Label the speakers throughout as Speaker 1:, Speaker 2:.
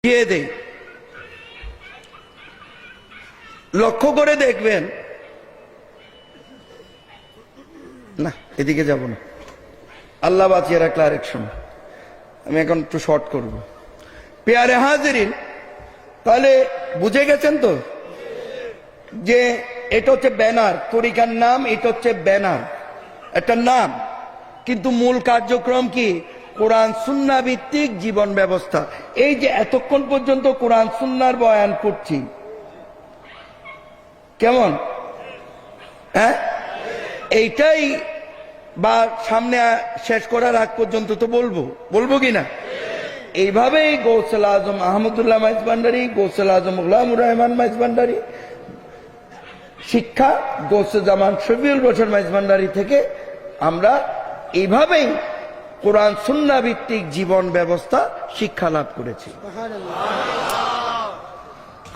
Speaker 1: দিয়ে দেই। লক্ষ্য করে দেখবেন, না এদিকে যাব না, আল্লাহ বাঁচিয়ে রাখলে আরেক সময়, আমি এখন একটু শর্ট করব। পেয়ারে হাজিরিন, তাহলে বুঝে গেছেন তো যে এটা হচ্ছে ব্যানার, তরিকার নাম, এটা হচ্ছে ব্যানার, একটা নাম, কিন্তু মূল কার্যক্রম কি? কোরআন সুন্নাহ ভিত্তিক জীবন ব্যবস্থা। এই যে এতক্ষণ পর্যন্ত কোরআন সুন্নাহর বয়ান করছি, কেমন? হ্যাঁ, এইটাই বা সামনে শেষ করার আগ পর্যন্ত তো বলবো কিনা? এইভাবেই গৌসুল আজম আহমদুল্লাহ মাইজ ভান্ডারী, গৌসুল আজম গোলামুর রহমান মাইজ ভান্ডারী শিক্ষা, গৌসুজ্জামান শফিউল বশর মাইজ ভান্ডারী থেকে আমরা এইভাবেই কোরআন সুন্নাহ ভিত্তিক জীবন ব্যবস্থা শিক্ষা লাভ করেছি।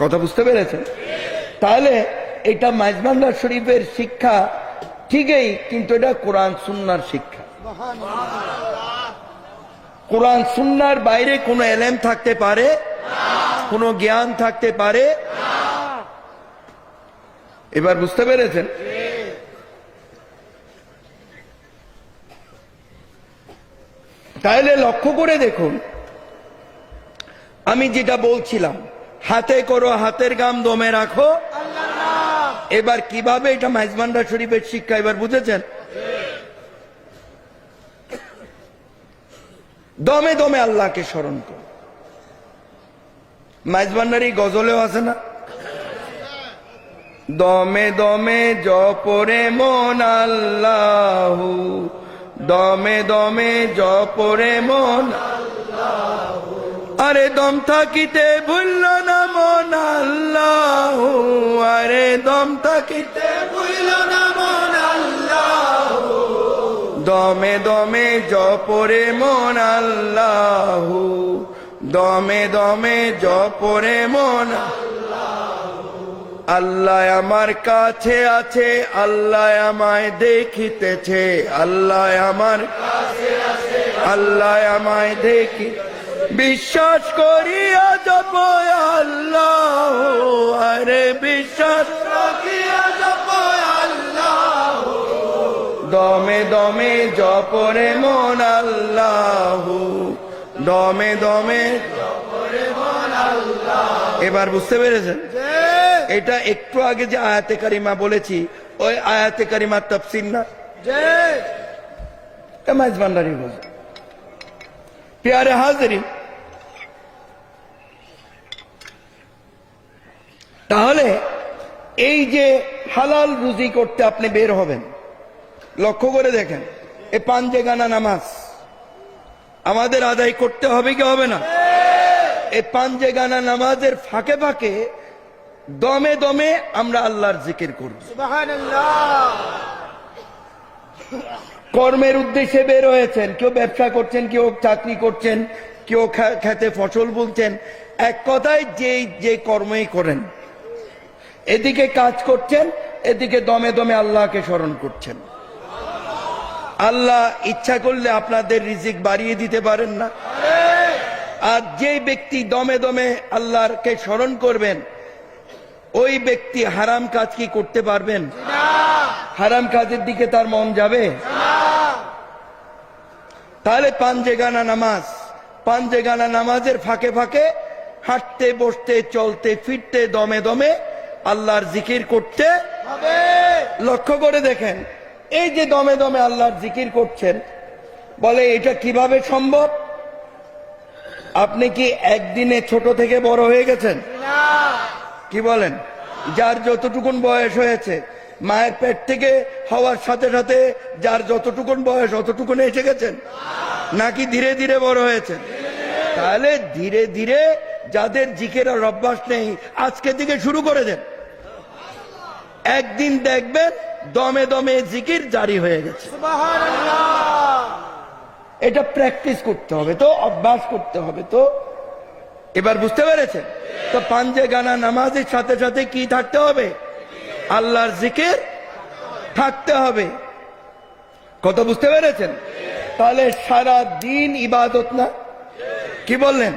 Speaker 1: কথা বুঝতে পেরেছেন? তাহলে এটা মাইজ ভান্ডার শরীফের শিক্ষা ঠিকই, কিন্তু এটা কোরআন সুন্নাহর শিক্ষা। কোরআন সুন্নাহর বাইরে কোনো এলেম থাকতে পারে, কোনো জ্ঞান থাকতে পারে। এবার বুঝতে পেরেছেন? তাহলে লক্ষ্য করে দেখুন, আমি যেটা বলছিলাম, হাতে করো হাতের গাম দমে রাখো। এবার কিভাবে এটা মাইজ ভান্ডার শরীফের শিক্ষা, এবার বুঝেছেন? দমে দমে আল্লাহকে স্মরণ করো। মাইজ ভান্ডারী গজলেও আছে না, দমে দমে জপরে মন আল্লাহু, দমে দমে জপরে মন আল্লাহু, আরে দম থাকিতে ভুলল না মন আল্লাহু, আরে দম থাকিতে ভুলল না মন আল্লাহু, দমে দমে জপরে মন আল্লাহু, দমে দমে জপরে মন আল্লাহু। আল্লাহ আমার কাছে আছে, আল্লাহ আমায় দেখিতেছে, আল্লাহ আমার কাছে আছে, আল্লাহ আমায় দেখি, বিশ্বাস করিয়া জপ আল্লাহ, আরে বিশ্বাস করিয়া জপ আল্লাহ, দমে দমে জপরে মন আল্লাহ, দমে দমে জপরে মন আল্লাহ। এবার বুঝতে পেরেছেন? এটা একটু আগে যে আয়াতে কারিমা বলেছি, ওই আয়াতে কারিমার তাফসীর না, মাইজ ভান্ডারী বলে। প্যারে হাজিরিন, তাহলে এই যে হালাল রুজি করতে আপনি বের হবেন, লক্ষ্য করে দেখেন, এই পাঞ্জেগানা নামাজ আমাদের আদায় করতে হবে কি হবে না? এই পাঞ্জেগানা নামাজের ফাঁকে ফাঁকে দমে দমে আমরা আল্লাহর জিকির করব। সুবহানাল্লাহ। কর্মের উদ্দেশ্যে বের হয়েছেন, কেউ ব্যবসা করছেন, কেউ চাকরি করছেন, কেউ খেতে ফসল বুনছেন, এক কথায় যে কর্মই করেন, এদিকে কাজ করছেন, এদিকে দমে দমে আল্লাহকে স্মরণ করছেন। আল্লাহ ইচ্ছা করলে আপনাদের রিজিক বাড়িয়ে দিতে পারেন না? আর যে ব্যক্তি দমে দমে আল্লাহকে স্মরণ করবেন, ওই ব্যক্তি হারাম কাজ কি করতে পারবেন? হারাম কাজের দিকে তার মন যাবে? তাহলে পাঞ্জেগানা নামাজ, পাঞ্জেগানা নামাজের ফাঁকে ফাঁকে হাঁটতে বসতে চলতে ফিরতে দমে দমে আল্লাহর জিকির করতে হবে। লক্ষ্য করে দেখেন, এই যে দমে দমে আল্লাহর জিকির করছেন, বলে এটা কিভাবে সম্ভব? আপনি কি একদিনে ছোট থেকে বড় হয়ে গেছেন? কি বলেন? যার যতটুকুন বয়স হয়েছে, মায়ের পেট থেকে হওয়ার সাথে সাথে যার যতটুকুন বয়স অতটুকুন এসে গেছেন, নাকি ধীরে ধীরে বড় হয়েছে? তাহলে ধীরে ধীরে যাদের জিকিরের অভ্যাস নেই, আজকে থেকে শুরু করে দেন, একদিন দেখবেন দমে দমে জিকির জারি হয়ে গেছে। এটা প্র্যাকটিস করতে হবে তো, অভ্যাস করতে হবে তো। এবার বুঝতে পেরেছেন তো? পাঞ্জেগানা নামাজের সাথে সাথে কি থাকতে হবে? আল্লাহর জিকির থাকতে হবে। কত বুঝতে পেরেছেন? তাহলে সারা দিন ইবাদত না? কি বললেন?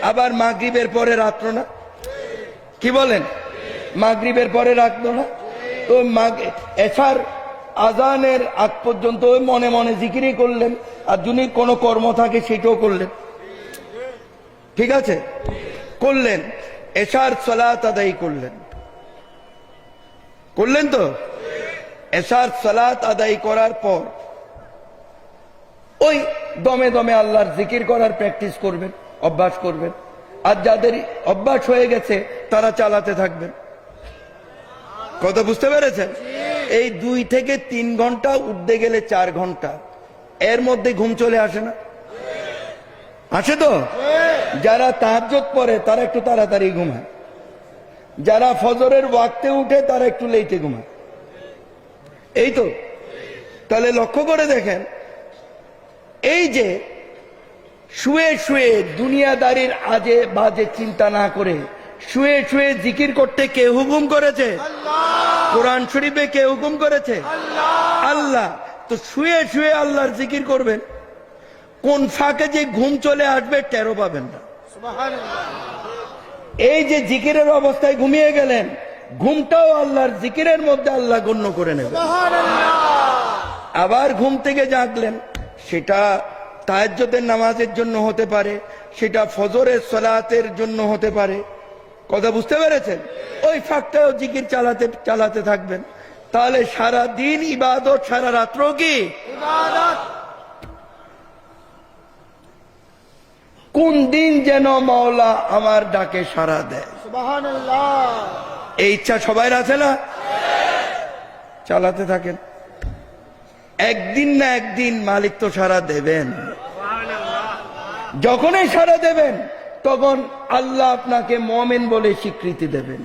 Speaker 1: আবার মাগরিবের পরে রাখলো না, কি বলেন? মাগরিবের পরে রাখলো না, তো এশার আজানের আগ পর্যন্ত ওই মনে মনে জিকিরই করলেন, আর যদি কোনো কর্ম থাকে সেটাও করলেন, ঠিক আছে, করলেন, এশার সালাত আদায় করলেন, করলেন তো? এশার সালাত আদায় করার পর ওই দমে দমে আল্লাহর জিকির করার প্র্যাকটিস করবেন, অভ্যাস করবেন, আর যাদের অভ্যাস হয়ে গেছে তারা চালাতে থাকবেন। কথা বুঝতে পেরেছেন? এই 2 থেকে 3 ঘন্টা, উঠতে গেলে 4 ঘন্টা, এর মধ্যে ঘুম চলে আসে না? আসে তো? যারা তাহাজ্জুদ পড়ে তারা একটু তাড়াতাড়ি ঘুমায়, যারা ফজরের ওয়াক্তে উঠে তারা একটু লেটে ঘুমায়, এই তো। তাহলে লক্ষ্য করে দেখেন, এই যে শুয়ে শুয়ে দুনিয়াদারির আজে বাজে চিন্তা না করে শুয়ে শুয়ে জিকির করতে কে হুকুম করেছে? কোরআন শরীফে কে হুকুম করেছে? আল্লাহ। তো শুয়ে শুয়ে আল্লাহর জিকির করবেন, কোন ফাঁকে যে ঘুম চলে আসবে টেরও পাবেন না। এই যে জিকিরের অবস্থায় ঘুমিয়ে গেলেন, ঘুমটাও আল্লাহর জিকিরের মধ্যে আল্লাহ গণ্য করে নেবেন। আবার ঘুম থেকে জাগলেন, সেটা তাহাজ্জুদের নামাজের জন্য হতে পারে, সেটা ফজরের সালাতের জন্য হতে পারে। কথা বুঝতে পেরেছেন? ওই ফাঁকটাও জিকির চালাতে চালাতে থাকবেন, তাহলে সারা দিন ইবাদত, সারা রাত্র কি ইবাদত। কোন দিন যেন মাওলা আমার ডাকে সাড়া দেয়, সুবহানাল্লাহ, এই ইচ্ছা সবাই আছে না? চালাতে থাকেন, একদিন না একদিন মালিক তো সাড়া দেবেন। যখনই সাড়া দেবেন তখন আল্লাহ আপনাকে মুমিন বলে স্বীকৃতি দেবেন।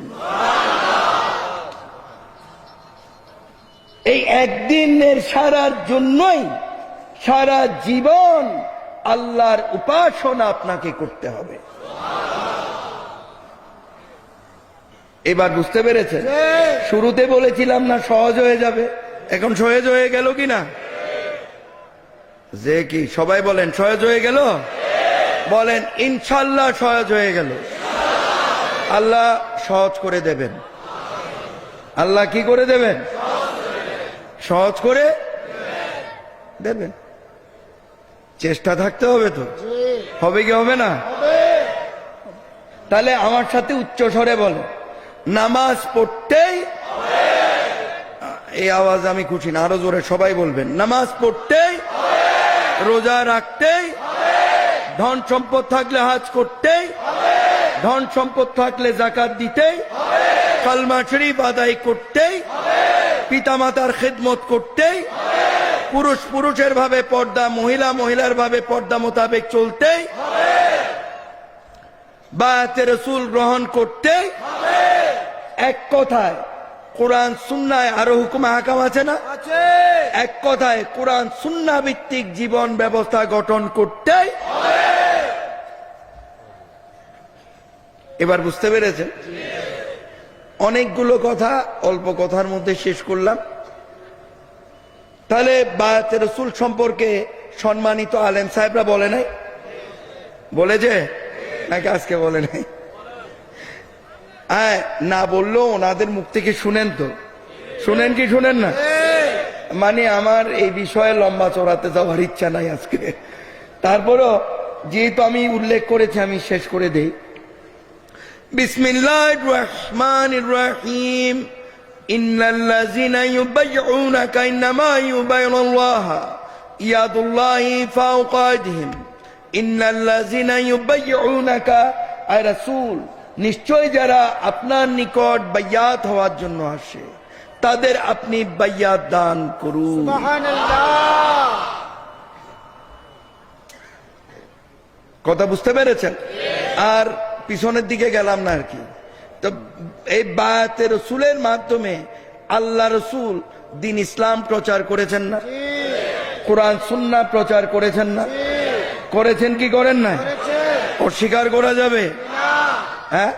Speaker 1: এই একদিনের সারার জন্যই সারা জীবন আল্লাহর উপাসনা আপনাকে করতে হবে। এবার বুঝতে পেরেছেন? শুরুতে বলেছিলাম না সহজ হয়ে যাবে, এখন সহজ হয়ে গেল কিনা? যে কি সবাই বলেন সহজ হয়ে গেল? বলেন ইনশাআল্লাহ সহজ হয়ে গেল। আল্লাহ সহজ করে দেবেন। আল্লাহ কি করে দেবেন? সহজ করে দেবেন। চেষ্টা থাকতে হবে তো, হবে কি হবে না? তাহলে আমার সাথে উচ্চ স্বরে বলে, নামাজ পড়তেই, এই আওয়াজ আমি খুশি না, আরো জোরে সবাই বলবেন, নামাজ পড়তেই, রোজা রাখতেই, ধন সম্পদ থাকলে হজ করতেই, ধন সম্পদ থাকলে যাকাত দিতেই, কালমা শরীফ আদায় করতেই, পিতামাতার খেদমত করতেই, পুরুষ পুরুষের ভাবে পর্দা, মহিলা মহিলার ভাবে পর্দা মোতাবেক চলতেই, বায়াতে রাসূল গ্রহণ করতেই। এক কথায় কোরআন সুন্নায় আরো হুকুম আহকাম আছে না? এক কথায় কোরআন সুন্নাহ ভিত্তিক জীবন ব্যবস্থা গঠন করতেই। এবার বুঝতে পেরেছেন? অনেকগুলো কথা অল্প কথার মধ্যে শেষ করলাম। তাহলে বায়াতে রাসূল সম্পর্কে সম্মানিত আলেম সাহেবরা বলে নাই? বলেছে নাকি আজকে বলে নাই? না বললেও ওনাদের মুখ থেকে শুনেন তো, শুনেন কি শুনেন না? মানে আমার এই বিষয়ে লম্বা চড়াতে যাওয়ার ইচ্ছা নাই আজকে, তারপরও যেহেতু আমি উল্লেখ করেছি আমি শেষ করে দেই। বিসমিল্লাহির রহমানির রহিম। ইন্নাল্লাযিনা ইউবাইউনাকা ইন্নামা ইউবাইউনাল্লাহ ইয়াদুল্লাহি ফাওকা আইদিহিম। ইন্নাল্লাযিনা ইউবাইউনাকা, আয় রাসূল, নিশ্চয় যারা আপনার নিকট বাইয়াত হওয়ার জন্য আসে তাদের আপনি বাইয়াত দান করুন। সুবহানাল্লাহ। কথা বুঝতে পেরেছেন? আর পিছনের দিকে গেলাম না আর কি। তো এই বায়াতে রাসূলের মাধ্যমে আল্লাহ রাসূল দ্বীন ইসলাম প্রচার করেছেন না? কোরআন সুন্নাহ প্রচার করেছেন না? করেছেন কি করেন না? অস্বীকার করা যাবে? হ্যাঁ।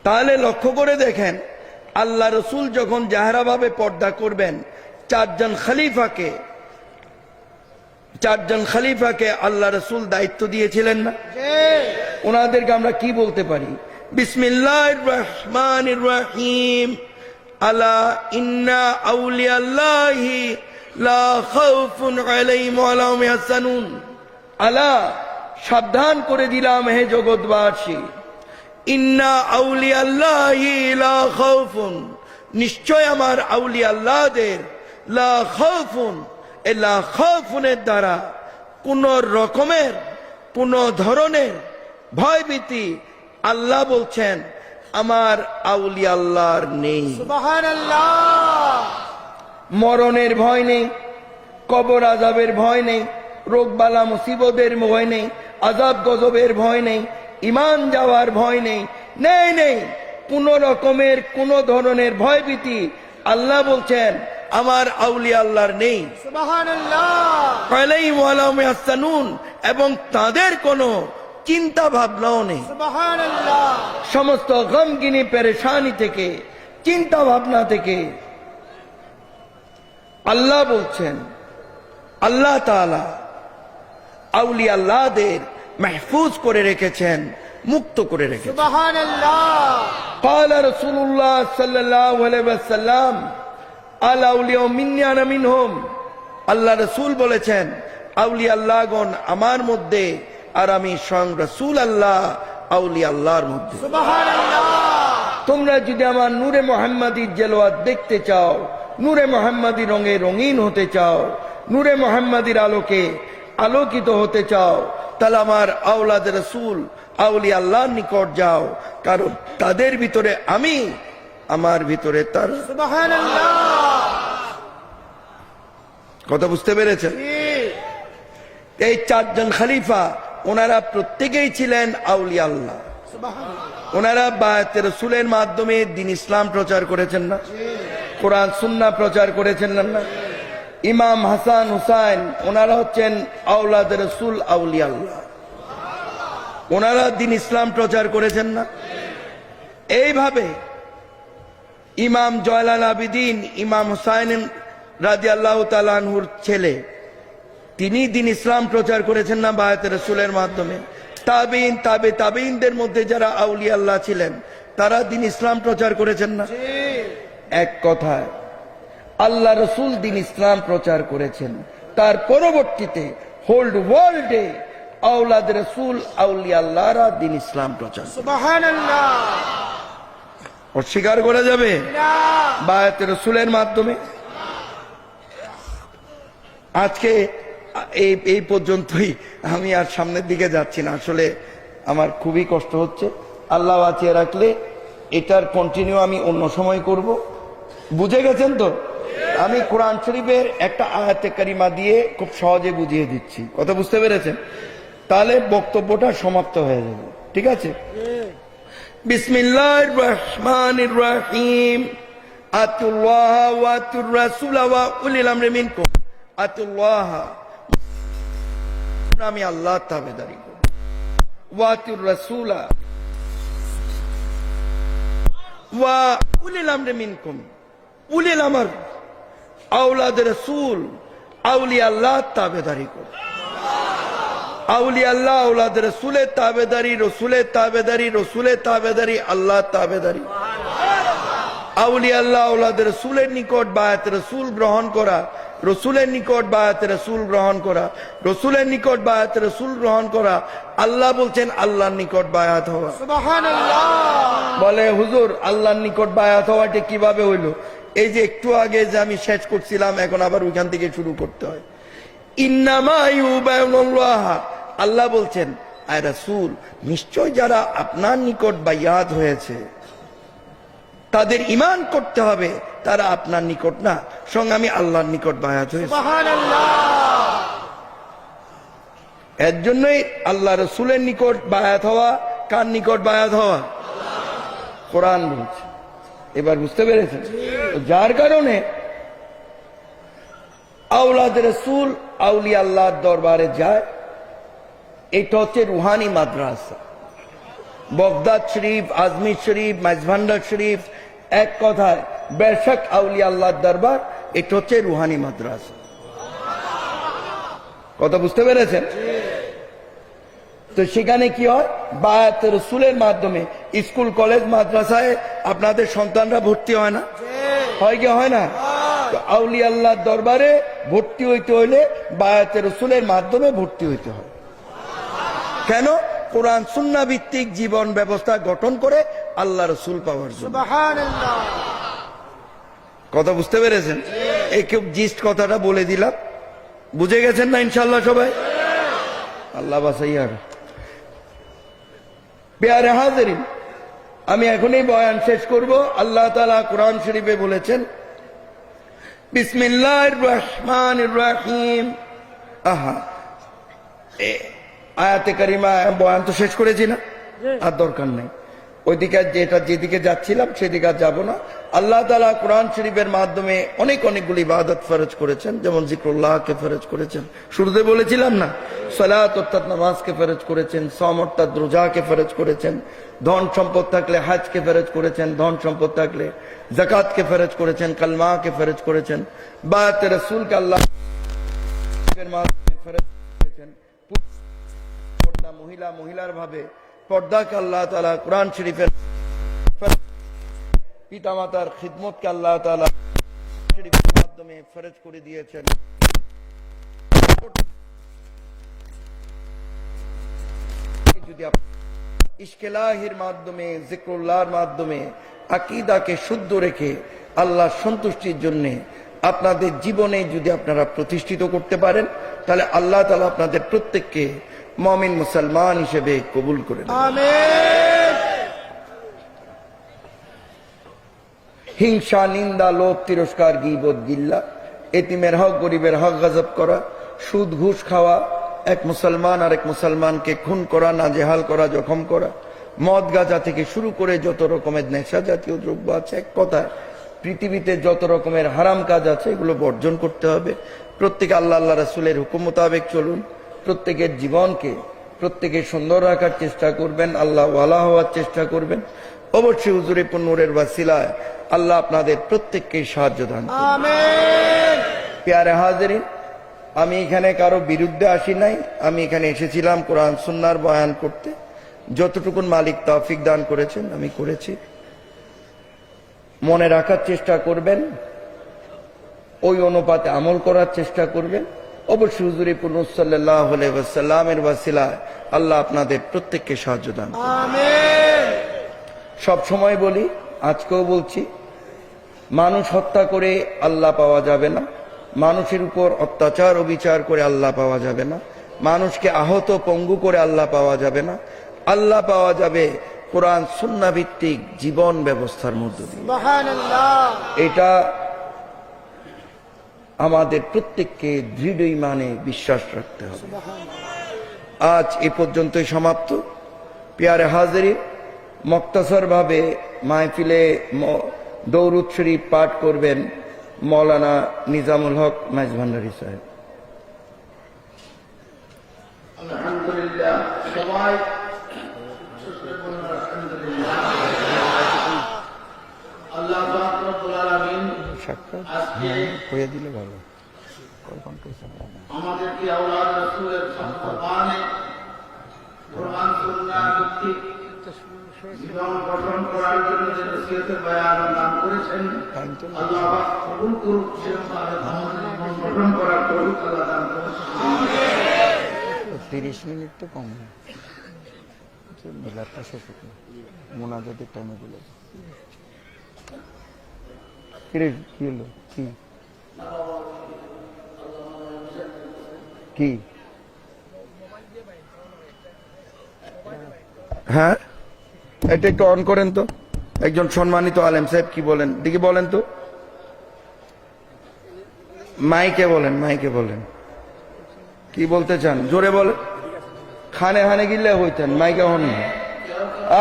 Speaker 1: তাহলে লক্ষ্য করে দেখেন, আল্লাহ রাসূল যখন জাহেরাভাবে পর্দা করবেন 4 জন খলিফাকে চারজন খলিফাকে আল্লাহ রসুল দায়িত্ব দিয়েছিলেন না? ওনাদেরকে আমরা কি বলতে পারি? বিসমিল্লাহির রহমানির রহিম, আলা ইন্না আউলিয়াল্লাহি লা খাউফুন আলাইহিম ওয়া লা হুম ইয়াহজানুন। আলা, সাবধান করে দিলাম হে জগৎবাসী, ইন্না আউলিয়াল্লাহি লা খাউফুন, নিশ্চয় আমার আউলিয়া আল্লাহদের, লা খাউফুন, এই লা খাউফুনের দ্বারা কোন রকমের কোন ধরনের ভয়ভীতি আল্লাহ বলছেন আমার আউলিয়া আল্লাহর নেই।
Speaker 2: সুবহানাল্লাহ।
Speaker 1: মরণের ভয় নেই, কবর আযাবের ভয় নেই, রোগ বালা মুসিবতের ভয় নেই, আযাব গজবের ভয় নেই, ঈমান যাওয়ার ভয় নেই, নেই নেই কোন রকমের কোন ধরনের ভয়ভীতি আল্লাহ বলছেন আমার আউলিয়া আল্লাহর নেই।
Speaker 2: সুবহানাল্লাহ।
Speaker 1: আলাইহিম ওয়া লা হুম ইয়াহজানুন, এবং তাদের কোনো চিন্তা ভাবনাও নেই।
Speaker 2: সুবহানাল্লাহ।
Speaker 1: সমস্ত গমগিনি পেরেশানি থেকে, চিন্তা ভাবনা থেকে আল্লাহ বলছেন, আল্লাহ তাআলা আউলিয়া আল্লাহদের মাহফুজ করে রেখেছেন, মুক্ত করে রেখেছেন।
Speaker 2: সুবহানাল্লাহ।
Speaker 1: قال رسول الله صلى الله عليه وسلم আলাউলিয়া মিন্নি আনা মিনহুম, আল্লাহ রাসূল বলেছেন আউলিয়া আল্লাহগণ আমার মধ্যে আর আমি স্বয়ং রাসূল আল্লাহ আউলিয়া আল্লাহর মধ্যে।
Speaker 2: সুবহানাল্লাহ।
Speaker 1: তোমরা যদি আমার নূরে মুহাম্মাদির জেলোয়াত দেখতে চাও, নূরে মুহাম্মাদি রঙে রঙিন হতে চাও, নূরে মুহাম্মাদির আলোকে আলোকিত হতে চাও, তাহলে আমার আওলাদ রাসূল আউলিয়া আল্লাহর নিকট যাও, কারণ তাদের ভিতরে আমি, আমার ভিতরে তার।
Speaker 2: সুবহানাল্লাহ।
Speaker 1: কথা বুঝতে পেরেছেন? এই চারজন খলিফা ওনারা প্রত্যেকেই ছিলেন আউলিয়া আল্লাহ।
Speaker 2: সুবহানাল্লাহ।
Speaker 1: ওনারা বায়াতে রাসূলের মাধ্যমে দ্বীন ইসলাম প্রচার করেছেন না? কোরআন সুন্নাহ প্রচার করেছেন না? ইমাম হাসান হুসাইন ওনারা হচ্ছেন আওলাদ রাসূল আউলিয়া আল্লাহ, ওনারা দ্বীন ইসলাম প্রচার করেছেন না? এইভাবে ইমাম জয়নাল আবেদিন ইমাম হুসাইন রাদিয়াল্লাহু তাআলা আনহুর ছেলে, তিনি দ্বীন ইসলাম প্রচার করেছেন না বায়াতে রাসূলের মাধ্যমে? তাবিঈন, তাবিঈনদের মধ্যে যারা আউলিয়া আল্লাহ ছিলেন তারা দ্বীন ইসলাম প্রচার করেছেন না? এক কথায় আল্লাহ রাসূল দ্বীন ইসলাম প্রচার করেছেন, তার পরবর্তীতে হোল ওয়ার্ল্ডে আওলাদ রাসূল আউলিয়া আল্লাহরা দ্বীন ইসলাম প্রচার।
Speaker 2: সুবহানাল্লাহ।
Speaker 1: অস্বীকার করা যাবে? বায়াতে রাসূলের মাধ্যমে। আজকে এই পর্যন্তই, আমি আর সামনের দিকে যাচ্ছি না, আসলে আমার খুবই কষ্ট হচ্ছে। আল্লাহ বাঁচিয়ে রাখলে এটার কন্টিনিউ আমি অন্য সময় করব। বুঝে গেছেন তো? আমি কোরআন শরীফের একটা আয়াতে কারিমা দিয়ে খুব সহজে বুঝিয়ে দিচ্ছি, কথা বুঝতে পেরেছেন? তাহলে বক্তব্যটা সমাপ্ত হয়ে যাবে, ঠিক আছে? বিসমিল্লাহির রহমানির রহিম, আতুল্লাহ ওয়া আতুর রাসূল ওয়া উলিল আমরি মিনকুম। আতুল্লাহ, আমি আল্লাহর তাবেদারি করব, ওয়া আতুর রাসূল ওয়া উলিল আমরি মিনকুম, উলিল আমর আওলাদ রাসূল আউলিয়া আল্লাহর তাবেদারি করব। আউলিয়া আল্লাহ আওলাদ রাসূলের তাবেদারি, রাসূলের তাবেদারি, রাসূলের তাবেদারি, আল্লাহর তাবেদারি। আউলিয়া আল্লাহ আওলাদ রাসূলের নিকট বায়াত রাসূল গ্রহণ করা, রাসূলের নিকট বায়াত রাসূল গ্রহণ করা, রাসূলের নিকট বায়াত রাসূল গ্রহণ করা। আল্লাহ বলছেন আল্লাহর নিকট বায়াত হওয়া।
Speaker 2: সুবহানাল্লাহ।
Speaker 1: বলে হুজুর আল্লাহর নিকট বায়াত হওয়াটা কিভাবে হইল? এই যে একটু আগে যে আমি শেষ করছিলাম, এখন আবার ওইখান থেকে শুরু করতে হয়। ইন্নামা ইউবাইউনাল্লাহ, আল্লাহ বলছেন আয় রাসূল, নিশ্চয় যারা আপনার নিকট বায়াত হয়েছে তাদের ঈমান করতে হবে, তারা আপনার নিকট না, সঙ্গে আমি আল্লাহর নিকট বায়াত হয়েছি।
Speaker 2: সুবহানাল্লাহ।
Speaker 1: এর জন্যই আল্লাহ রাসূলের নিকট বায়াত হওয়া, কার নিকট বায়াত হওয়া? কোরআন বলছে। এবার বুঝতে পেরেছেন? যার কারণে আওলাদ রাসূল আউলিয়া আল্লাহর দরবারে যায়, এটা হচ্ছে রুহানি মাদ্রাসা। বগদাদ শরীফ, আজমির শরীফ, মাইজভান্ডার শরীফ, এক কথায় বেশক আউলিয়া আল্লাহর দরবার, এটা হচ্ছে রুহানি মাদ্রাসা। কথা বুঝতে পেরেছেন? তো সেখানে কি হয়, বায়াত রাসূলের মাধ্যমে স্কুল কলেজ মাদ্রাসায় আপনাদের সন্তানরা ভর্তি হয় না? হয় কি হয় না? তো আউলিয়া আল্লাহর দরবারে ভর্তি হইতে হইলে বায়াত রাসূলের মাধ্যমে ভর্তি হইতে হয়। কেন? কোরআন সুন্নাহ ভিত্তিক জীবন ব্যবস্থা গঠন করে আল্লাহ রাসূল পাওয়ার জন্য।
Speaker 2: সুবহানাল্লাহ।
Speaker 1: কথা বুঝতে পেরেছেন? এই খুব জিস্ট কথাটা বলে দিলাম, বুঝে গেছেন না ইনশাআল্লাহ সবাই? আল্লাহ বাসাই। আর প্যারে হাজিরিন, আমি এখনই বয়ান শেষ করব। আল্লাহ তাআলা কোরআন শরীফে বলেছেন, বিসমিল্লাহির রহমানির রহিম। আহা, আয়াতে কারিমা বয়ান তো শেষ করেছি না, আর দরকার নেই ওইদিকে, যেদিকে যাচ্ছিলাম সেদিকে আর যাবো না। আল্লাহ তাআলা কোরআন শরীফের মাধ্যমে অনেকগুলি ইবাদত ফরজ করেছেন, যেমন জিক্রুল্লাহকে ফরজ করেছেন, শুরুতে বলেছিলাম না, সালাত অর্থাৎ নামাজকে ফরজ করেছেন, সওম অর্থাৎ রোজাকে ফরজ করেছেন, ধন সম্পদ থাকলে হজকে ফরজ করেছেন, ধন সম্পদ থাকলে যাকাতকে ফরজ করেছেন, কালমাকে ফরজ করেছেন, বায়াত রাসূলকে আল্লাহ মাধ্যমে ফরজ করেছেন, মহিলার ভাবে পর্দাকে আল্লাহ তাআলা কোরআন শরীফের, পিতামাতার খিদমতকে আল্লাহ তাআলা শরীফের মাধ্যমে ফরজ করে দিয়েছেন। যদি ইশকেলাহির মাধ্যমে, জিক্রুল্লাহর মাধ্যমে আকীদাকে শুদ্ধ রেখে আল্লাহর সন্তুষ্টির জন্য আপনাদের জীবনে যদি আপনারা প্রতিষ্ঠিত করতে পারেন, তাহলে আল্লাহ তাআলা আপনাদের প্রত্যেককে মুমিন মুসলমান হিসেবে কবুল করে নেন।
Speaker 2: আমিন।
Speaker 1: হিংসা, নিন্দা, লোভ, তিরস্কার, গীবত, গিল্লা, এতিমের হক, গরিবের হক গজব করা, সুদ ঘুষ খাওয়া, এক মুসলমান আর এক মুসলমানকে খুন করা, নাজেহাল করা, জখম করা, মদ গাঁজা থেকে শুরু করে যত রকমের নেশা জাতীয় দ্রব্য আছে, এক কথায় পৃথিবীতে যত রকমের হারাম কাজ আছে এগুলো বর্জন করতে হবে। প্রত্যেকে আল্লাহ রাসূলের হুকুম মোতাবেক চলুন। প্রত্যেকের জীবনকে প্রত্যেকে সুন্দর রাখার চেষ্টা করবেন, আল্লাহ ওয়ালা হওয়ার চেষ্টা করবেন। অবশ্যই হুজুরে নূরের ওয়াসিলায় আল্লাহ আপনাদের প্রত্যেককে সাহায্য দান করুন।
Speaker 2: আমিন।
Speaker 1: প্যারে হাজিরিন, আমি এখানে কারো বিরুদ্ধে আসি নাই, আমি এখানে এসেছিলাম কোরআন সুন্নাহর বয়ান করতে। যতটুকুন মালিক তৌফিক দান করেছেন আমি করেছি। মনে রাখার চেষ্টা করবেন, ওই অনুপাতে আমল করার চেষ্টা করবেন। অবশ্যই হুজুরে সাল্লাল্লাহু আলাইহি ওয়াসাল্লামের ওয়াসিলায় আল্লাহ আপনাদের প্রত্যেককে সাহায্য দান করুন।
Speaker 2: আমিন।
Speaker 1: সব সময় বলি, আজকেও বলছি, মানুষ হত্যা করে আল্লাহ পাওয়া যাবে না, মানুষের উপর অত্যাচার অবিচার করে আল্লাহ পাওয়া যাবে না, মানুষকে আহত পঙ্গু করে আল্লাহ পাওয়া যাবে না। আল্লাহ পাওয়া যাবে কোরআন সুন্নাহ ভিত্তিক জীবন ব্যবস্থার মধ্য দিয়ে।
Speaker 2: সুবহানাল্লাহ।
Speaker 1: এটা আমাদের প্রত্যেককে দৃঢ় ঈমানে বিশ্বাস রাখতে হবে। আজ এ পর্যন্তই সমাপ্ত। প্যারে হাজিরিন, মুক্তাসর ভাবে মাহফিলে দরুদ শরীফ পাঠ করবেন মৌলানা নিজামুল হক মাইজ ভান্ডারী সাহেব।
Speaker 3: আলহামদুলিল্লাহ, সবাই আল্লাহ পাক রব্বুল আলামিন আজকে
Speaker 1: হয়ে দিলে ভালো।
Speaker 3: আমাদেরকে আওলাদ রাসূলের সন্তানে কোরআন সুন্নাহ ভিত্তিক জীবন গঠন করার জন্য যে নসিহতের বয়ান দান করেছেন, আল্লাহ পাক কবুল করুন। সেরকম আমাদের জীবন গঠন করার তৌফিক আল্লাহ দান করুন।
Speaker 1: 30 মিনিট তো কম না, মিলাদটা শেষ হতো, মোনাজাতের টাইমে বলে কি হলো, কি হ্যাঁ, এটা একটু অন করেন তো। একজন সম্মানিত আলেম সাহেব কি বলেন দেখি, বলেন তো, মাইকে বলেন, মাইকে বলেন, কি বলতে চান জোরে বলেন। খানে খানে গিলে হইতেন, মাইকে হন।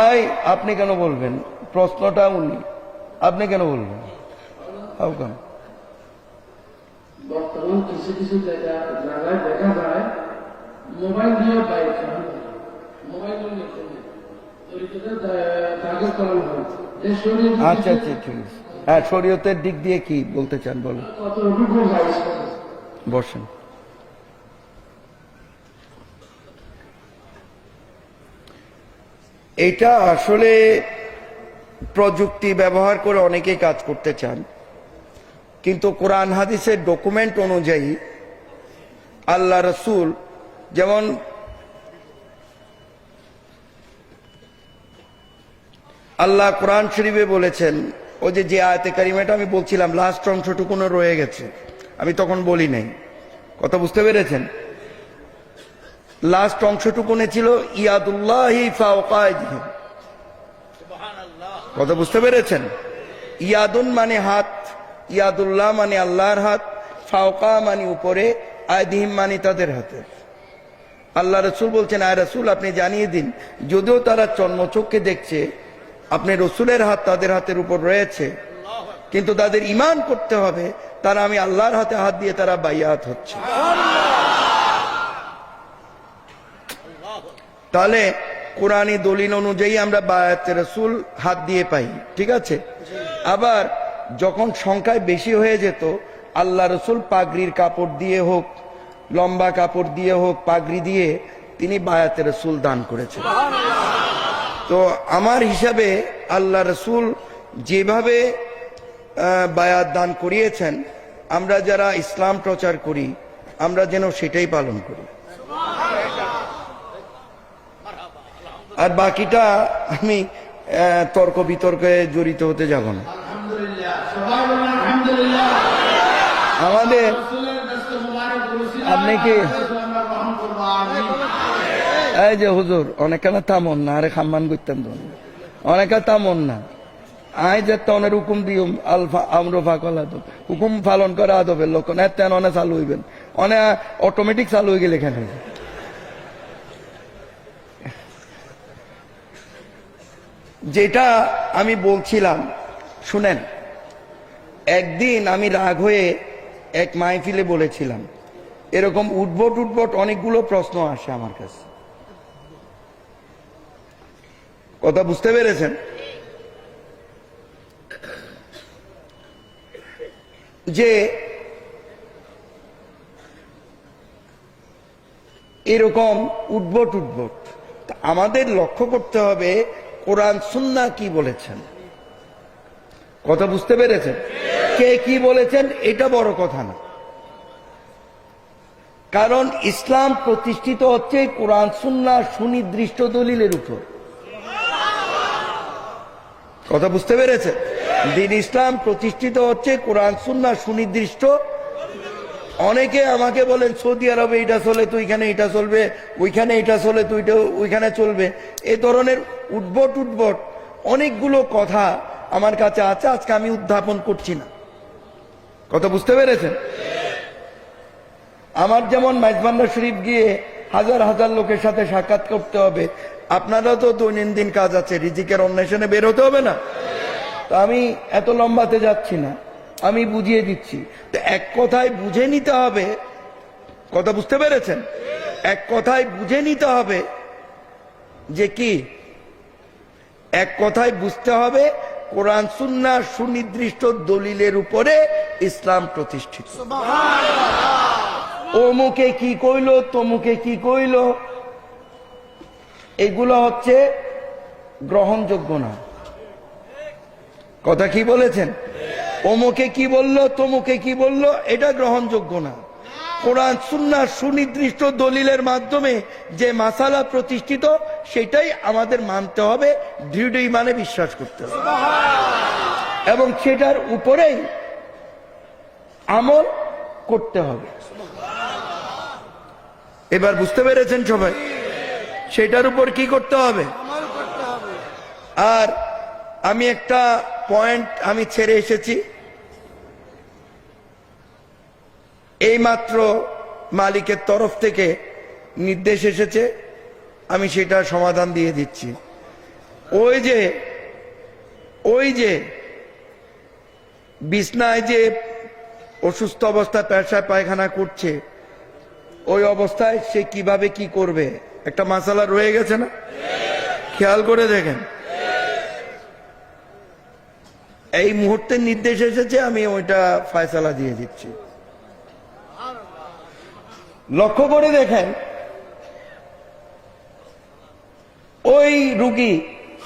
Speaker 1: আই আপনি কেন বলবেন? প্রশ্নটা উনি, আপনি কেন বলবেন? How come?
Speaker 3: বর্তমান কিছু কিছু জায়গায় দেখা যায় মোবাইল দিয়েও বাইক চালানো হয়। মোবাইল
Speaker 1: আচ্ছা আচ্ছা ঠিক আছে। হ্যাঁ, শরীয়তের দিক দিয়ে কি বলতে চান বলেন,
Speaker 3: কতটুকু
Speaker 1: বসেন। এটা আসলে প্রযুক্তি ব্যবহার করে অনেকেই কাজ করতে চান, কিন্তু কোরআন হাদিসের ডকুমেন্ট অনুযায়ী আল্লাহ রসুল যেমন আল্লাহ কোরআন শরীফে বলেছেন, ওই যে আয়াতে কারিমাটা আমি বলছিলাম লাস্ট অংশটুকুনো রয়ে গেছে, আমি তখন বলি নাই, কথা বুঝতে পেরেছেন? লাস্ট অংশটুকুনে ছিল ইয়াদুল্লাহি ফাওকা আইদিহিম, কথা বুঝতে পেরেছেন? ইয়াদুন মানে হাত, ইয়াদুল্লাহ মানে আল্লাহর হাত, ফাওকা মানে উপরে, আইদিহিম মানে তাদের হাতে। আল্লাহ রসুল বলছেন, আয় রসুল আপনি জানিয়ে দিন, যদিও তারা চর্মচক্ষে দেখছে আপনি রসুলের হাত তাদের হাতের উপর রয়েছে, কিন্তু তাদের ঈমান করতে হবে তারা আমি আল্লাহর হাতে হাত দিয়ে তারা বাইয়াত হচ্ছে। তাহলে কোরআনী দলিল অনুযায়ী আমরা বায়াতে রসুল হাত দিয়ে পাই, ঠিক আছে? আবার যখন সংখ্যায় বেশি হয়ে যেত, আল্লাহ রসুল পাগড়ির কাপড় দিয়ে হোক, লম্বা কাপড় দিয়ে হোক, পাগড়ি দিয়ে তিনি বায়াতে রসুল দান করেছেন। তো আমার হিসাবে আল্লাহ রসুল যেভাবে বায়াত দান করিয়েছেন, আমরা যারা ইসলাম প্রচার করি আমরা যেন সেটাই পালন করি। আর বাকিটা আমি তর্ক বিতর্কে জড়িত হতে যাব না। আমাদের আপনি কি এই যে হুজুর অনেকখানে তেমন না, আরে খাম্মান করতেন তো অনেকে তেমন না, আই যে তনের হুকুম দিও আলফা আমরফা কলা তো হুকুম পালন করে আদবের লোক তেন অনে চালু হইবেন, অনে অটোমেটিক চালু হয়ে গেলে এখানে। যেটা আমি বলছিলাম শুনেন, একদিন আমি রাগ হয়ে এক মাহফিলে বলেছিলাম, এরকম উদ্ভট অনেকগুলো প্রশ্ন আসে আমার কাছে, কথা বুঝতে পেরেছেন? যে এরকম উদ্ভট আমাদের লক্ষ্য করতে হবে কোরআন সুন্নাহ কি বলেছেন, কথা বুঝতে পেরেছেন? কে কি বলেছেন এটা বড় কথা না, কারণ ইসলাম প্রতিষ্ঠিত হচ্ছে কোরআন সুন্নাহ সুনির্দিষ্ট দলিলের উপর, কথা বুঝতে পেরেছেন? দিন ইসলাম প্রতিষ্ঠিত হচ্ছে কোরআন সুন্নাহ সুনির্দিষ্ট। অনেকে আমাকে বলেন সৌদি আরবে এটা চলে তো ওইখানে এটা চলবে, ওইখানে এটা চলে তো ওইখানে চলবে, এই ধরনের উদ্ভট অনেকগুলো কথা আমার কাছে আছে, আজকে আমি উত্থাপন করছি না, কথা বুঝতে পেরেছেন? আমার যেমন মাইজবান্ডার শরীফ গিয়ে হাজার লোকের সাথে সাক্ষাৎ করতে হবে, আপনারও তো দৈনন্দিন কাজ আছে, রিজিকের অন্বেষণে বের হতে হবে না? তো আমি এত লম্বাতে যাচ্ছি না, আমি বুঝিয়ে দিচ্ছি। তো এক কথায় বুঝে নিতে হবে, কথা বুঝতে পেরেছেন? এক কথায় বুঝে নিতে হবে যে কি, এক কথায় বুঝতে হবে কোরআন সুন্নাহ সুনির্দিষ্ট দলিলের উপরে ইসলাম প্রতিষ্ঠিত। অমুকে কি কইল, তমুকে কি কইল, এগুলো হচ্ছে গ্রহণযোগ্য না। কথা কি বলেছেন? অমুকে কি বলল, তমুকে কি বলল, এটা গ্রহণযোগ্য না। কোরআন সুন্নাহ সুনির্দিষ্ট দলিলের মাধ্যমে যে মাসালা প্রতিষ্ঠিত সেটাই আমাদের মানতে হবে, দৃঢ় ইমানে বিশ্বাস করতে হবে এবং সেটার উপরেই আমল করতে হবে। এবার বুঝতে পেরেছেন সবাই? সেটার উপর কি করতে হবে? আর আমি একটা পয়েন্ট আমি ছেড়ে এসেছি, এইমাত্র মালিকের তরফ থেকে নির্দেশ এসেছে, আমি সেটা সমাধান দিয়ে দিচ্ছি। ওই যে বিছনায় যে অসুস্থ অবস্থায় পেশাব পায়খানা করছে, ওই অবস্থায় সে কিভাবে কি করবে একটা মাসালা রয়ে গেছে না? খেয়াল করে দেখেন, এই মুহূর্তে নির্দেশ এসেছে, আমি ওইটা ফয়সালা দিয়ে দিচ্ছি। লক্ষ্য করে দেখেন, ওই রুগী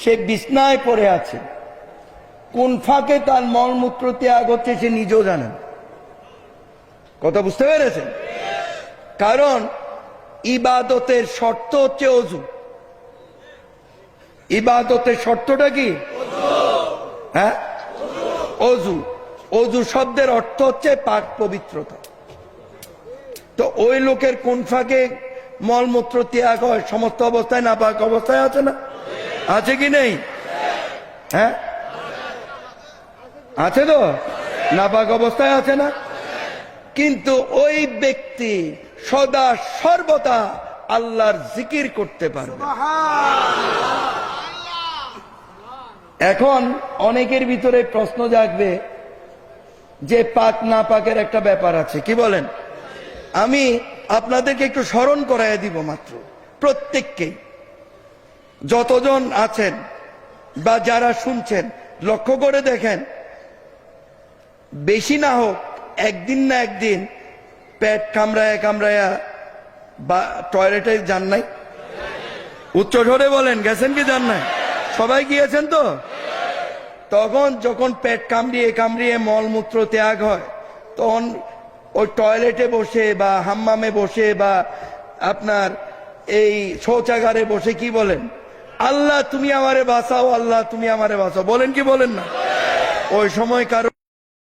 Speaker 1: সে বিছনায় পড়ে আছে, কোন ফাঁকে তার মলমূত্র ত্যাগ হচ্ছে সে নিজেও জানেন। কথা বুঝতে পেরেছেন? কারণ ইবাদতের শর্ত হচ্ছে অজু। ইবাদতের শর্তটা কি? হ্যাঁ, অজু। অজু শব্দের অর্থ হচ্ছে পাক পবিত্রতা। তো ওই লোকের কোন ফাঁকে মলমূত্র ত্যাগ হয়? সমস্ত অবস্থায় না পাক অবস্থায় আছে না? আছে কি নেই? হ্যাঁ, আছে তো, না পাক অবস্থায় আছে না? কিন্তু ওই ব্যক্তি সদা সর্বদা আল্লাহর জিকির করতে পারবে। এখন অনেকের ভিতরে প্রশ্ন জাগবে যে পাক না পাকের একটা ব্যাপার আছে, কি বলেন? আমি আপনাদেরকে একটু স্মরণ করাইয়া দিব মাত্র। প্রত্যেককেই, যতজন আছেন বা যারা শুনছেন, লক্ষ্য করে দেখেন, বেশি না হোক একদিন না একদিন পেট কামড়ায়া কামড়ায়া বা টয়লেটে যান নাই? উচ্চ স্বরে বলেন, গেছেন কি যান নাই? সবাই গিয়েছেন তো? তখন যখন পেট কামড়িয়ে কামড়িয়ে মলমূত্র ত্যাগ হয়, তখন ওই টয়লেটে বসে বা হাম্মামে বসে বা আপনার এই শৌচাগারে বসে কি বলেন? আল্লাহ তুমি আমারে বাঁচাও, আল্লাহ তুমি আমারে বাঁচাও, বলেন কি বলেন না? ওই সময় কারো